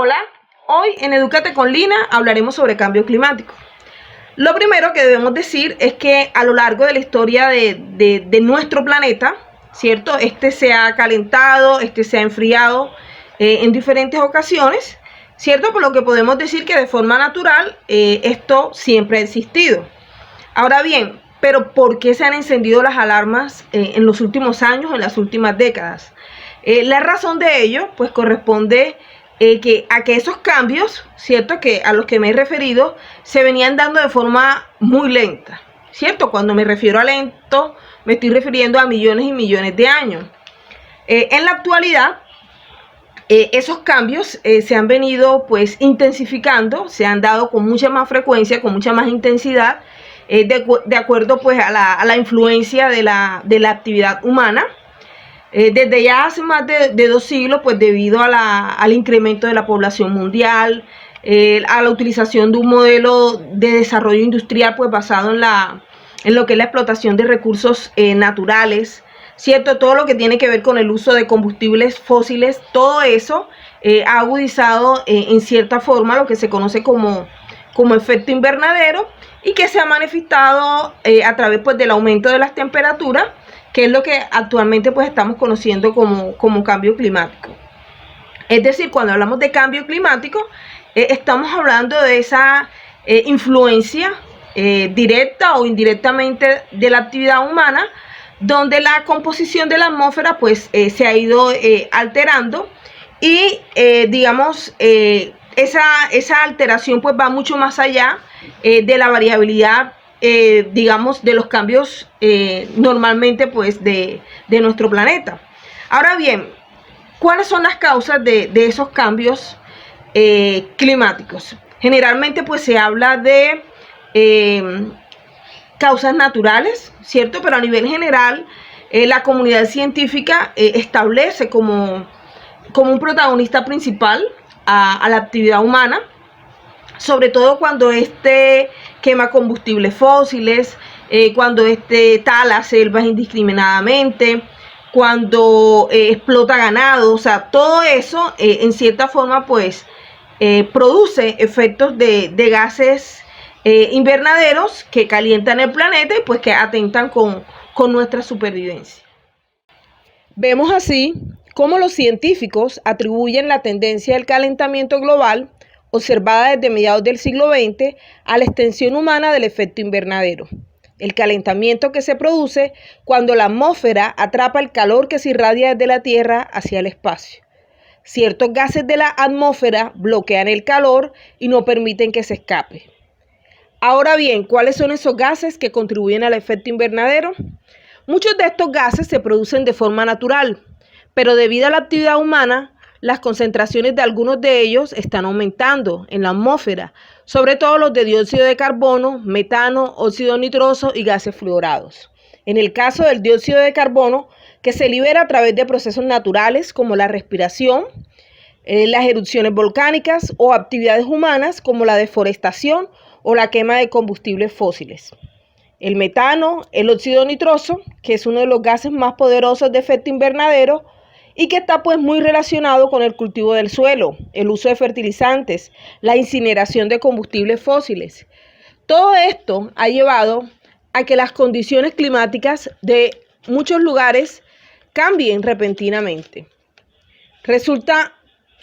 Hola, hoy en Edúcate con Lina hablaremos sobre cambio climático. Lo primero que debemos decir es que a lo largo de la historia de nuestro planeta, ¿cierto? Este se ha calentado, este se ha enfriado en diferentes ocasiones, ¿cierto? Por lo que podemos decir que de forma natural esto siempre ha existido. Ahora bien, pero ¿por qué se han encendido las alarmas en los últimos años, en las últimas décadas? La razón de ello pues corresponde que esos cambios, ¿cierto?, que a los que me he referido, se venían dando de forma muy lenta, ¿cierto? Cuando me refiero a lento, me estoy refiriendo a millones y millones de años. En la actualidad, esos cambios se han venido pues intensificando, se han dado con mucha más frecuencia, con mucha más intensidad, de acuerdo pues a la influencia de la actividad humana. Desde ya hace más de 2 siglos, pues debido al incremento de la población mundial, a la utilización de un modelo de desarrollo industrial pues basado en lo que es la explotación de recursos naturales, ¿cierto? Todo lo que tiene que ver con el uso de combustibles fósiles, todo eso ha agudizado en cierta forma lo que se conoce como efecto invernadero, y que se ha manifestado a través pues del aumento de las temperaturas, que es lo que actualmente pues estamos conociendo como cambio climático. Es decir, cuando hablamos de cambio climático, estamos hablando de esa influencia directa o indirectamente de la actividad humana, donde la composición de la atmósfera pues se ha ido alterando, y digamos esa alteración pues va mucho más allá de la variabilidad, digamos, de los cambios normalmente pues de nuestro planeta. Ahora bien, ¿cuáles son las causas de esos cambios climáticos? Generalmente pues se habla de causas naturales, ¿cierto? Pero a nivel general la comunidad científica establece como un protagonista principal a la actividad humana, sobre todo cuando quema combustibles fósiles, cuando tala selvas indiscriminadamente, cuando explota ganado. O sea, todo eso en cierta forma pues produce efectos de gases invernaderos que calientan el planeta y pues que atentan con nuestra supervivencia. Vemos así cómo los científicos atribuyen la tendencia del calentamiento global observada desde mediados del siglo XX a la extensión humana del efecto invernadero, el calentamiento que se produce cuando la atmósfera atrapa el calor que se irradia desde la Tierra hacia el espacio. Ciertos gases de la atmósfera bloquean el calor y no permiten que se escape. Ahora bien, ¿cuáles son esos gases que contribuyen al efecto invernadero? Muchos de estos gases se producen de forma natural, pero debido a la actividad humana, las concentraciones de algunos de ellos están aumentando en la atmósfera, sobre todo los de dióxido de carbono, metano, óxido nitroso y gases fluorados. En el caso del dióxido de carbono, que se libera a través de procesos naturales como la respiración, las erupciones volcánicas o actividades humanas como la deforestación o la quema de combustibles fósiles. El metano, el óxido nitroso, que es uno de los gases más poderosos de efecto invernadero, y que está pues muy relacionado con el cultivo del suelo, el uso de fertilizantes, la incineración de combustibles fósiles. Todo esto ha llevado a que las condiciones climáticas de muchos lugares cambien repentinamente. Resulta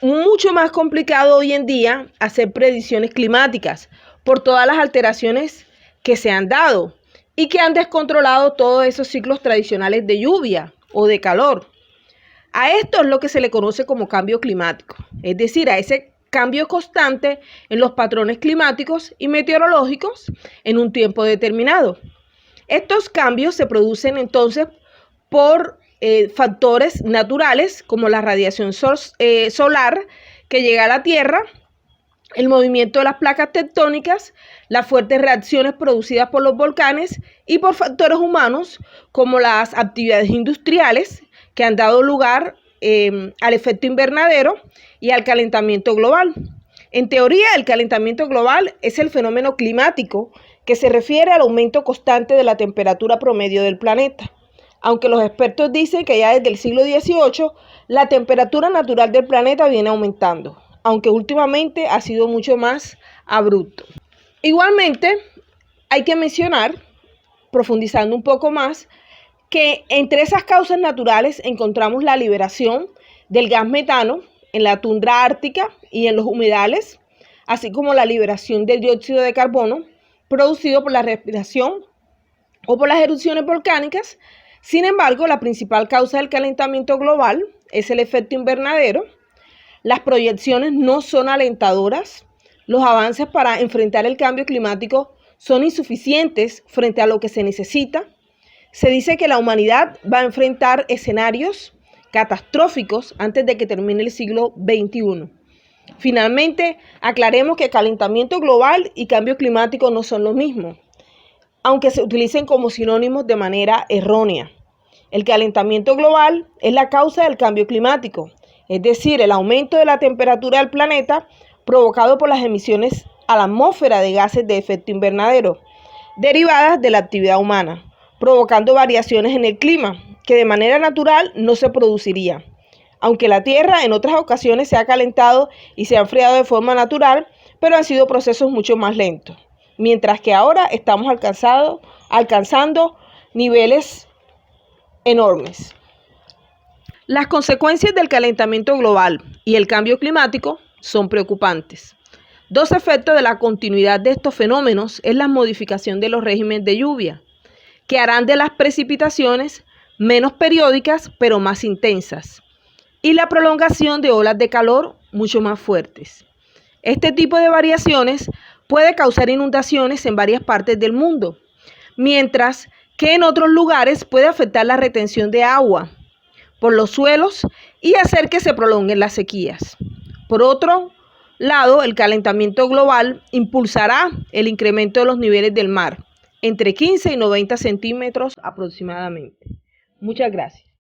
mucho más complicado hoy en día hacer predicciones climáticas por todas las alteraciones que se han dado y que han descontrolado todos esos ciclos tradicionales de lluvia o de calor. A esto es lo que se le conoce como cambio climático, es decir, a ese cambio constante en los patrones climáticos y meteorológicos en un tiempo determinado. Estos cambios se producen entonces por factores naturales como la radiación solar que llega a la Tierra, el movimiento de las placas tectónicas, las fuertes reacciones producidas por los volcanes y por factores humanos como las actividades industriales que han dado lugar al efecto invernadero y al calentamiento global. En teoría, el calentamiento global es el fenómeno climático que se refiere al aumento constante de la temperatura promedio del planeta. Aunque los expertos dicen que ya desde el siglo XVIII la temperatura natural del planeta viene aumentando. aunque últimamente ha sido mucho más abrupto. Igualmente, hay que mencionar, profundizando un poco más, que entre esas causas naturales encontramos la liberación del gas metano en la tundra ártica y en los humedales, así como la liberación del dióxido de carbono producido por la respiración o por las erupciones volcánicas. Sin embargo, la principal causa del calentamiento global es el efecto invernadero. Las proyecciones no son alentadoras. Los avances para enfrentar el cambio climático son insuficientes frente a lo que se necesita. Se dice que la humanidad va a enfrentar escenarios catastróficos antes de que termine el siglo XXI. Finalmente, aclaremos que calentamiento global y cambio climático no son lo mismo, aunque se utilicen como sinónimos de manera errónea. El calentamiento global es la causa del cambio climático, es decir, el aumento de la temperatura del planeta provocado por las emisiones a la atmósfera de gases de efecto invernadero, derivadas de la actividad humana, provocando variaciones en el clima que de manera natural no se produciría. Aunque la Tierra en otras ocasiones se ha calentado y se ha enfriado de forma natural, pero han sido procesos mucho más lentos, mientras que ahora estamos alcanzando niveles enormes. Las consecuencias del calentamiento global y el cambio climático son preocupantes. Dos efectos de la continuidad de estos fenómenos es la modificación de los regímenes de lluvia, que harán de las precipitaciones menos periódicas pero más intensas, y la prolongación de olas de calor mucho más fuertes. Este tipo de variaciones puede causar inundaciones en varias partes del mundo, mientras que en otros lugares puede afectar la retención de agua por los suelos y hacer que se prolonguen las sequías. Por otro lado, el calentamiento global impulsará el incremento de los niveles del mar, entre 15 y 90 centímetros aproximadamente. Muchas gracias.